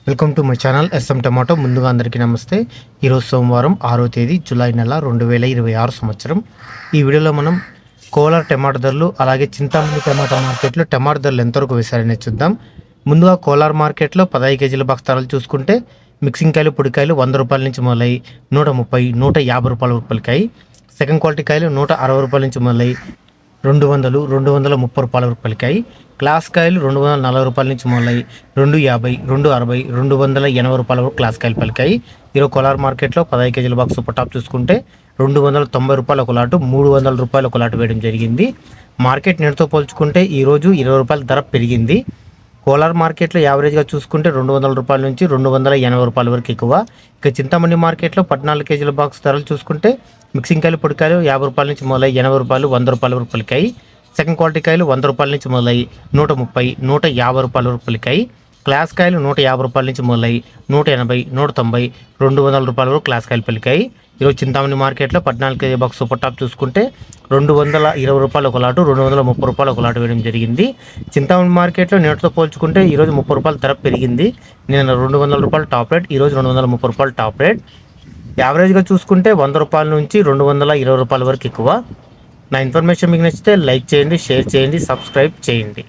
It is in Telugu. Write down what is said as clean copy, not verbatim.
Welcome to my channel S M tomato. ముందుగా అందరికీ నమస్తే. ఈరోజు సోమవారం 6వ తేదీ జూలై నెల 2026 సంవత్సరం. ఈ వీడియోలో మనం కోలార్ టమాటో ధరలు, అలాగే చింతామణి టమాటో మార్కెట్లో టమాటో ధరలు ఎంతవరకు వేశారనే చూద్దాం. ముందుగా కోలార్ మార్కెట్లో 15 కేజీల బాక్స్ ధరలు చూసుకుంటే మిక్సింగ్ కాయలు, పొడికాయలు 100 రూపాయల నుంచి మొదలై 130, 150 రూపాయల వరకు పలికాయి. సెకండ్ క్వాలిటీ కాయలు 160 రూపాయల నుంచి మొదలై 200, 230 రూపాయల వరకు పలికాయి. క్లాస్ కాయలు 240 రూపాయల నుంచి మొదలై 250, 260, 280 రూపాయల వరకు క్లాస్ కాయలు పలికాయి. ఈరోజు కోలార్ మార్కెట్లో 15 కేజీల బాక్స్ సూపర్ టాప్ చూసుకుంటే 290 రూపాయల ఒక లాటు, 300 రూపాయల ఒక లాటు వేయడం జరిగింది. మార్కెట్ నేటితో పోల్చుకుంటే ఈరోజు 20 రూపాయల ధర పెరిగింది. కోలార్ మార్కెట్లో యావరేజ్గా చూసుకుంటే 200 రూపాయల నుంచి 280 రూపాయల వరకు ఎక్కువ. ఇక చింతామణి మార్కెట్లో 14 కేజీల బాక్స్ ధరలు చూసుకుంటే మిక్సింగ్ కాయలు, పొడికాయలు 50 రూపాయల నుంచి మొదలై 80 రూపాయలు, 100 రూపాయల వరకు పలికాయి. సెకండ్ క్వాలిటీ కాయలు 100 రూపాయల నుంచి మొదలై 130, 150 రూపాయల వరకు పలికాయి. క్లాస్ కాయలు 150 రూపాయల నుంచి మొదలై 180, 190, 200 రూపాయల వరకు క్లాస్ కాయలు పలికాయి. ఈరోజు చింతామణి మార్కెట్లో 14 కేజీ బాక్స్ సూపర్ టాప్ చూసుకుంటే 220 రూపాయలు ఒక లాటు, 230 రూపాయలు ఒక లాటు వేయడం జరిగింది. చింతామణి మార్కెట్లో నేటితో పోల్చుకుంటే ఈరోజు 30 రూపాయల ధర పెరిగింది. నిన్న 200 రూపాయలు టాప్ రేట్, ఈరోజు 230 రూపాయలు టాప్ రేట్. యావరేజ్గా చూసుకుంటే 100 రూపాయల నుంచి 220 రూపాయల వరకు ఎక్కువ. నా ఇన్ఫర్మేషన్ మీకు నచ్చితే లైక్ చేయండి, షేర్ చేయండి, సబ్స్క్రైబ్ చేయండి.